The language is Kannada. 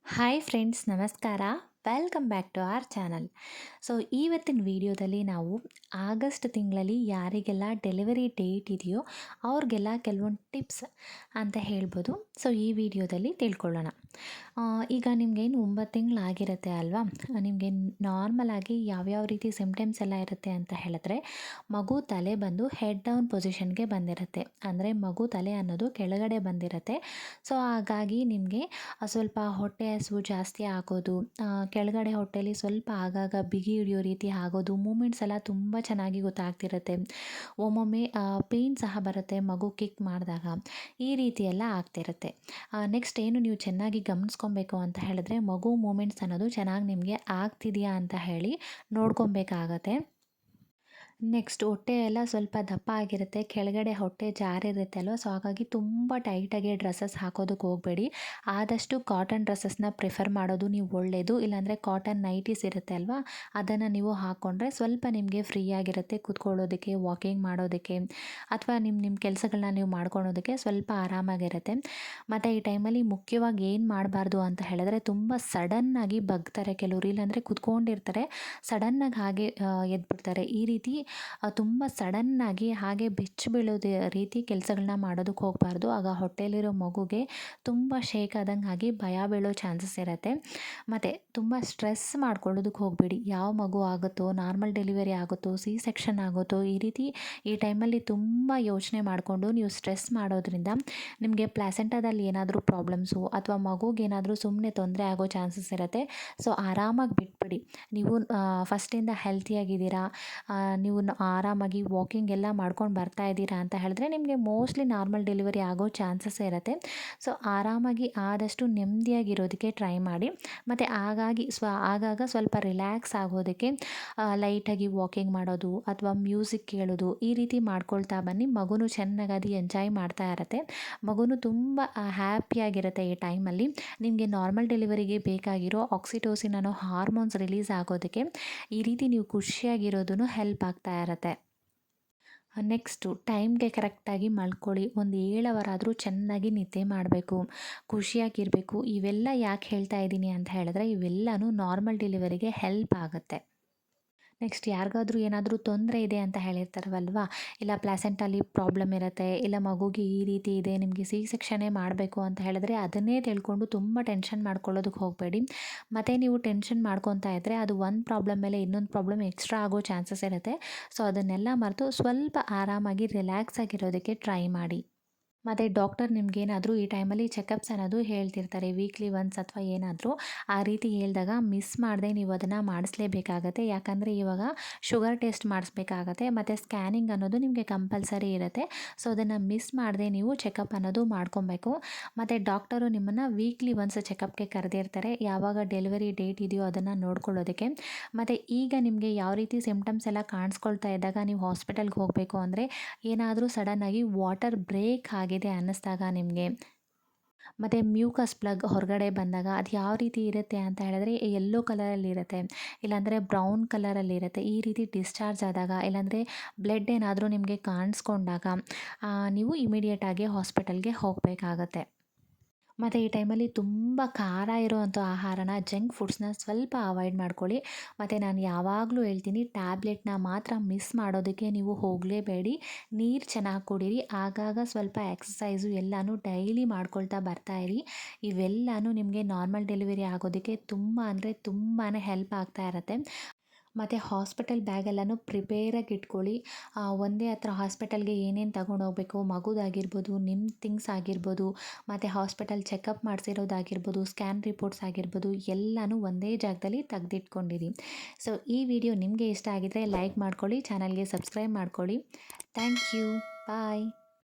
ಹಾಯ್ ಫ್ರೆಂಡ್ಸ್, ನಮಸ್ಕಾರ. Welcome back to our channel. So ಇವತ್ತಿನ ವಿಡಿಯೋದಲ್ಲಿ ನಾವು ಆಗಸ್ಟ್ ತಿಂಗಳಲ್ಲಿ ಯಾರಿಗೆಲ್ಲ ಡೆಲಿವರಿ ಡೇಟ್ ಇದೆಯೋ ಅವ್ರಿಗೆಲ್ಲ ಕೆಲವೊಂದು ಟಿಪ್ಸ್ ಅಂತ ಹೇಳ್ಬೋದು. ಸೊ ಈ ವಿಡಿಯೋದಲ್ಲಿ ತಿಳ್ಕೊಳ್ಳೋಣ. ಈಗ ನಿಮಗೇನು 9 ತಿಂಗಳಾಗಿರುತ್ತೆ ಅಲ್ವಾ, ನಿಮಗೆ ನಾರ್ಮಲಾಗಿ ಯಾವ್ಯಾವ ರೀತಿ ಸಿಮ್ಟಮ್ಸ್ ಎಲ್ಲ ಇರುತ್ತೆ ಅಂತ ಹೇಳಿದ್ರೆ, ಮಗು ತಲೆ ಬಂದು ಹೆಡ್ ಡೌನ್ ಪೊಸಿಷನ್ಗೆ ಬಂದಿರುತ್ತೆ. ಅಂದರೆ ಮಗು ತಲೆ ಅನ್ನೋದು ಕೆಳಗಡೆ ಬಂದಿರುತ್ತೆ. ಸೊ ಹಾಗಾಗಿ ನಿಮಗೆ ಸ್ವಲ್ಪ ಹೊಟ್ಟೆ ಹಸಿವು ಜಾಸ್ತಿ ಆಗೋದು, ಕೆಳಗಡೆ ಹೊಟ್ಟೆಲಿ ಸ್ವಲ್ಪ ಆಗಾಗ ಬಿಗಿ ಹಿಡಿಯೋ ರೀತಿ ಆಗೋದು, ಮೂಮೆಂಟ್ಸ್ ಎಲ್ಲ ತುಂಬ ಚೆನ್ನಾಗಿ ಗೊತ್ತಾಗ್ತಿರುತ್ತೆ. ಒಮ್ಮೊಮ್ಮೆ ಪೇಯ್ನ್ ಸಹ ಬರುತ್ತೆ ಮಗು ಕಿಕ್ ಮಾಡಿದಾಗ. ಈ ರೀತಿ ಎಲ್ಲ ಆಗ್ತಿರುತ್ತೆ. ನೆಕ್ಸ್ಟ್ ಏನು ನೀವು ಚೆನ್ನಾಗಿ ಗಮನಿಸ್ಕೊಬೇಕು ಅಂತ ಹೇಳಿದ್ರೆ, ಮಗು ಮೂಮೆಂಟ್ಸ್ ಅನ್ನೋದು ಚೆನ್ನಾಗಿ ನಿಮಗೆ ಆಗ್ತಿದೆಯಾ ಅಂತ ಹೇಳಿ ನೋಡ್ಕೊಬೇಕಾಗತ್ತೆ. ನೆಕ್ಸ್ಟ್ ಹೊಟ್ಟೆ ಎಲ್ಲ ಸ್ವಲ್ಪ ದಪ್ಪ ಆಗಿರುತ್ತೆ, ಕೆಳಗಡೆ ಹೊಟ್ಟೆ ಜಾರಿರುತ್ತೆ ಅಲ್ವ. ಸೊ ಹಾಗಾಗಿ ತುಂಬ ಟೈಟಾಗಿ ಡ್ರೆಸ್ಸಸ್ ಹಾಕೋದಕ್ಕೆ ಹೋಗಬೇಡಿ. ಆದಷ್ಟು ಕಾಟನ್ ಡ್ರೆಸ್ಸಸ್ನ ಪ್ರಿಫರ್ ಮಾಡೋದು ನೀವು ಒಳ್ಳೆಯದು. ಇಲ್ಲಾಂದರೆ ಕಾಟನ್ ನೈಟೀಸ್ ಇರುತ್ತೆ ಅಲ್ವಾ, ಅದನ್ನು ನೀವು ಹಾಕ್ಕೊಂಡ್ರೆ ಸ್ವಲ್ಪ ನಿಮಗೆ ಫ್ರೀ ಆಗಿರುತ್ತೆ ಕೂತ್ಕೊಳ್ಳೋದಕ್ಕೆ, ವಾಕಿಂಗ್ ಮಾಡೋದಕ್ಕೆ, ಅಥವಾ ನಿಮ್ಮ ಕೆಲಸಗಳನ್ನ ನೀವು ಮಾಡ್ಕೊಳೋದಕ್ಕೆ ಸ್ವಲ್ಪ ಆರಾಮಾಗಿರುತ್ತೆ. ಮತ್ತು ಈ ಟೈಮಲ್ಲಿ ಮುಖ್ಯವಾಗಿ ಏನು ಮಾಡಬಾರ್ದು ಅಂತ ಹೇಳಿದ್ರೆ, ತುಂಬ ಸಡನ್ನಾಗಿ ಬಗ್ತಾರೆ ಕೆಲವರು, ಇಲ್ಲಾಂದರೆ ಕೂತ್ಕೊಂಡಿರ್ತಾರೆ ಸಡನ್ನಾಗಿ ಹಾಗೆ ಎದ್ಬಿಡ್ತಾರೆ. ಈ ರೀತಿ ತುಂಬ ಸಡನ್ನಾಗಿ ಹಾಗೆ ಬೆಚ್ಚಿ ಬೀಳೋದು ರೀತಿ ಕೆಲಸಗಳನ್ನ ಮಾಡೋದಕ್ಕೆ ಹೋಗಬಾರ್ದು. ಆಗ ಹೊಟ್ಟೆಯಲ್ಲಿರೋ ಮಗುಗೆ ತುಂಬ ಶೇಕ್ ಆದಂಗೆ ಆಗಿ ಭಯ ಬೀಳೋ ಚಾನ್ಸಸ್ ಇರುತ್ತೆ. ಮತ್ತು ತುಂಬ ಸ್ಟ್ರೆಸ್ ಮಾಡ್ಕೊಳ್ಳೋದಕ್ಕೆ ಹೋಗಬೇಡಿ. ಯಾವ ಮಗು ಆಗುತ್ತೋ, ನಾರ್ಮಲ್ ಡೆಲಿವರಿ ಆಗುತ್ತೋ, ಸಿ ಸೆಕ್ಷನ್ ಆಗುತ್ತೋ, ಈ ರೀತಿ ಈ ಟೈಮಲ್ಲಿ ತುಂಬ ಯೋಚನೆ ಮಾಡಿಕೊಂಡು ನೀವು ಸ್ಟ್ರೆಸ್ ಮಾಡೋದ್ರಿಂದ ನಿಮಗೆ ಪ್ಲಾಸೆಂಟಾದಲ್ಲಿ ಏನಾದರೂ ಪ್ರಾಬ್ಲಮ್ಸು ಅಥವಾ ಮಗುಗೇನಾದರೂ ಸುಮ್ಮನೆ ತೊಂದರೆ ಆಗೋ ಚಾನ್ಸಸ್ ಇರುತ್ತೆ. ಸೊ ಆರಾಮಾಗಿ ಬಿಟ್ಬಿಡಿ. ನೀವು ಫಸ್ಟಿಂದ ಹೆಲ್ತಿಯಾಗಿದ್ದೀರಾ, ನೀವು ಆರಾಮಾಗಿ ವಾಕಿಂಗ್ ಎಲ್ಲ ಮಾಡ್ಕೊಂಡು ಬರ್ತಾ ಇದ್ದೀರಾ ಅಂತ ಹೇಳಿದ್ರೆ ನಿಮಗೆ ಮೋಸ್ಟ್ಲಿ ನಾರ್ಮಲ್ ಡೆಲಿವರಿ ಆಗೋ ಚಾನ್ಸಸ್ ಇರುತ್ತೆ. ಸೊ ಆರಾಮಾಗಿ ಆದಷ್ಟು ನೆಮ್ಮದಿಯಾಗಿರೋದಕ್ಕೆ ಟ್ರೈ ಮಾಡಿ. ಮತ್ತು ಆಗಾಗ ಸ್ವಲ್ಪ ರಿಲ್ಯಾಕ್ಸ್ ಆಗೋದಕ್ಕೆ ಲೈಟಾಗಿ ವಾಕಿಂಗ್ ಮಾಡೋದು ಅಥವಾ ಮ್ಯೂಸಿಕ್ ಕೇಳೋದು, ಈ ರೀತಿ ಮಾಡ್ಕೊಳ್ತಾ ಬನ್ನಿ. ಮಗುನು ಚೆನ್ನಾಗಿ ಅದು ಎಂಜಾಯ್ ಮಾಡ್ತಾ ಇರುತ್ತೆ. ಮಗುನು ತುಂಬ ಹ್ಯಾಪಿಯಾಗಿರುತ್ತೆ ಈ ಟೈಮಲ್ಲಿ. ನಿಮಗೆ ನಾರ್ಮಲ್ ಡೆಲಿವರಿಗೆ ಬೇಕಾಗಿರೋ ಆಕ್ಸಿಟೋಸಿನ್ ಅನ್ನೋ ಹಾರ್ಮೋನ್ಸ್ ರಿಲೀಸ್ ಆಗೋದಕ್ಕೆ ಈ ರೀತಿ ನೀವು ಖುಷಿಯಾಗಿರೋದೂ ಹೆಲ್ಪ್ ಆಗ್ತಾ ಇರುತ್ತೆ. ನೆಕ್ಸ್ಟು ಟೈಮ್ಗೆ ಕರೆಕ್ಟಾಗಿ ಮಲ್ಕೊಳ್ಳಿ. ಒಂದು 7 ಅವರ್ ಆದರೂ ಚೆನ್ನಾಗಿ ನಿದ್ದೆ ಮಾಡಬೇಕು, ಖುಷಿಯಾಗಿರಬೇಕು. ಇವೆಲ್ಲ ಯಾಕೆ ಹೇಳ್ತಾ ಇದ್ದೀನಿ ಅಂತ ಹೇಳಿದ್ರೆ, ಇವೆಲ್ಲನೂ ನಾರ್ಮಲ್ ಡೆಲಿವರಿಗೆ ಹೆಲ್ಪ್ ಆಗುತ್ತೆ. ನೆಕ್ಸ್ಟ್ ಯಾರಿಗಾದ್ರೂ ಏನಾದರೂ ತೊಂದರೆ ಇದೆ ಅಂತ ಹೇಳಿರ್ತಾರಲ್ವಾ, ಇಲ್ಲ ಪ್ಲಾಸೆಂಟಲ್ಲಿ ಪ್ರಾಬ್ಲಮ್ ಇರುತ್ತೆ, ಇಲ್ಲ ಮಗುಗೆ ಈ ರೀತಿ ಇದೆ, ನಿಮಗೆ ಸಿ ಸೆಕ್ಷನ್ನೇ ಮಾಡಬೇಕು ಅಂತ ಹೇಳಿದ್ರೆ ಅದನ್ನೇ ತಿಳ್ಕೊಂಡು ತುಂಬ ಟೆನ್ಷನ್ ಮಾಡ್ಕೊಳ್ಳೋದಕ್ಕೆ ಹೋಗಬೇಡಿ. ಮತ್ತು ನೀವು ಟೆನ್ಷನ್ ಮಾಡ್ಕೊತಾ ಇದ್ದರೆ ಅದು ಒಂದು ಪ್ರಾಬ್ಲಮ್ ಮೇಲೆ ಇನ್ನೊಂದು ಪ್ರಾಬ್ಲಮ್ ಎಕ್ಸ್ಟ್ರಾ ಆಗೋ ಚಾನ್ಸಸ್ ಇರುತ್ತೆ. ಸೊ ಅದನ್ನೆಲ್ಲ ಮರೆತು ಸ್ವಲ್ಪ ಆರಾಮಾಗಿ ರಿಲ್ಯಾಕ್ಸ್ ಆಗಿರೋದಕ್ಕೆ ಟ್ರೈ ಮಾಡಿ. ಮತ್ತು ಡಾಕ್ಟರ್ ನಿಮಗೇನಾದರೂ ಈ ಟೈಮಲ್ಲಿ ಚೆಕಪ್ಸ್ ಅನ್ನೋದು ಹೇಳ್ತಿರ್ತಾರೆ, ವೀಕ್ಲಿ ಒನ್ಸ್ ಅಥವಾ ಏನಾದರೂ. ಆ ರೀತಿ ಹೇಳಿದಾಗ ಮಿಸ್ ಮಾಡದೆ ನೀವು ಅದನ್ನು ಮಾಡಿಸ್ಲೇಬೇಕಾಗತ್ತೆ. ಯಾಕಂದರೆ ಇವಾಗ ಶುಗರ್ ಟೆಸ್ಟ್ ಮಾಡಿಸ್ಬೇಕಾಗತ್ತೆ ಮತ್ತು ಸ್ಕ್ಯಾನಿಂಗ್ ಅನ್ನೋದು ನಿಮಗೆ ಕಂಪಲ್ಸರಿ ಇರುತ್ತೆ. ಸೊ ಅದನ್ನು ಮಿಸ್ ಮಾಡದೆ ನೀವು ಚೆಕಪ್ ಅನ್ನೋದು ಮಾಡ್ಕೊಬೇಕು. ಮತ್ತು ಡಾಕ್ಟರು ನಿಮ್ಮನ್ನು ವೀಕ್ಲಿ ಒನ್ಸ್ ಚೆಕಪ್ಗೆ ಕರೆದಿರ್ತಾರೆ, ಯಾವಾಗ ಡೆಲಿವರಿ ಡೇಟ್ ಇದೆಯೋ ಅದನ್ನು ನೋಡ್ಕೊಳ್ಳೋದಕ್ಕೆ. ಮತ್ತು ಈಗ ನಿಮಗೆ ಯಾವ ರೀತಿ ಸಿಮ್ಟಮ್ಸ್ ಎಲ್ಲ ಕಾಣಿಸ್ಕೊಳ್ತಾ ಇದ್ದಾಗ ನೀವು ಹಾಸ್ಪಿಟಲ್ಗೆ ಹೋಗಬೇಕು ಅಂದರೆ, ಏನಾದರೂ ಸಡನ್ನಾಗಿ ವಾಟರ್ ಬ್ರೇಕ್ ಆಗಿದೆ ಅನ್ನಿಸ್ದಾಗ ನಿಮಗೆ, ಮತ್ತು ಮ್ಯೂಕಸ್ ಪ್ಲಗ್ ಹೊರಗಡೆ ಬಂದಾಗ ಅದು ಯಾವ ರೀತಿ ಇರುತ್ತೆ ಅಂತ ಹೇಳಿದ್ರೆ ಯೆಲ್ಲೋ ಕಲರಲ್ಲಿರುತ್ತೆ, ಇಲ್ಲಾಂದರೆ ಬ್ರೌನ್ ಕಲರಲ್ಲಿರುತ್ತೆ. ಈ ರೀತಿ ಡಿಸ್ಚಾರ್ಜ್ ಆದಾಗ, ಇಲ್ಲಾಂದರೆ ಬ್ಲಡ್ ಏನಾದರೂ ನಿಮಗೆ ಕಾಣಿಸ್ಕೊಂಡಾಗ ನೀವು ಇಮಿಡಿಯೇಟಾಗಿ ಹಾಸ್ಪಿಟಲ್ಗೆ ಹೋಗಬೇಕಾಗತ್ತೆ. ಮತ್ತು ಈ ಟೈಮಲ್ಲಿ ತುಂಬ ಖಾರ ಇರೋವಂಥ ಆಹಾರನ, ಜಂಕ್ ಫುಡ್ಸ್ನ ಸ್ವಲ್ಪ ಅವಾಯ್ಡ್ ಮಾಡ್ಕೊಳ್ಳಿ. ಮತ್ತು ನಾನು ಯಾವಾಗಲೂ ಹೇಳ್ತೀನಿ, ಟ್ಯಾಬ್ಲೆಟ್ನ ಮಾತ್ರ ಮಿಸ್ ಮಾಡೋದಕ್ಕೆ ನೀವು ಹೋಗಲೇಬೇಡಿ. ನೀರು ಚೆನ್ನಾಗಿ ಕುಡೀರಿ, ಆಗಾಗ ಸ್ವಲ್ಪ ಎಕ್ಸಸೈಸು ಎಲ್ಲನೂ ಡೈಲಿ ಮಾಡ್ಕೊಳ್ತಾ ಬರ್ತಾಯಿರಿ. ಇವೆಲ್ಲನೂ ನಿಮಗೆ ನಾರ್ಮಲ್ ಡೆಲಿವರಿ ಆಗೋದಕ್ಕೆ ತುಂಬ ಅಂದರೆ ತುಂಬಾ ಹೆಲ್ಪ್ ಆಗ್ತಾ ಇರುತ್ತೆ. ಮತ್ತು ಹಾಸ್ಪಿಟಲ್ ಬ್ಯಾಗೆಲ್ಲನೂ ಪ್ರಿಪೇರಾಗಿ ಇಟ್ಕೊಳ್ಳಿ. ಒಂದೇ ಹತ್ರ ಹಾಸ್ಪಿಟಲ್ಗೆ ಏನೇನು ತಗೊಂಡೋಗ್ಬೇಕು, ಮಗುದಾಗಿರ್ಬೋದು, ನಿಮ್ಮ ಥಿಂಗ್ಸ್ ಆಗಿರ್ಬೋದು, ಮತ್ತು ಹಾಸ್ಪಿಟಲ್ ಚೆಕಪ್ ಮಾಡಿಸಿರೋದಾಗಿರ್ಬೋದು, ಸ್ಕ್ಯಾನ್ ರಿಪೋರ್ಟ್ಸ್ ಆಗಿರ್ಬೋದು, ಎಲ್ಲನೂ ಒಂದೇ ಜಾಗದಲ್ಲಿ ತೆಗೆದಿಟ್ಕೊಂಡಿರಿ. ಸೊ ಈ ವಿಡಿಯೋ ನಿಮಗೆ ಇಷ್ಟ ಆಗಿದ್ದರೆ ಲೈಕ್ ಮಾಡ್ಕೊಳ್ಳಿ, ಚಾನಲ್ಗೆ ಸಬ್ಸ್ಕ್ರೈಬ್ ಮಾಡ್ಕೊಳ್ಳಿ. Thank you. ಬಾಯ್.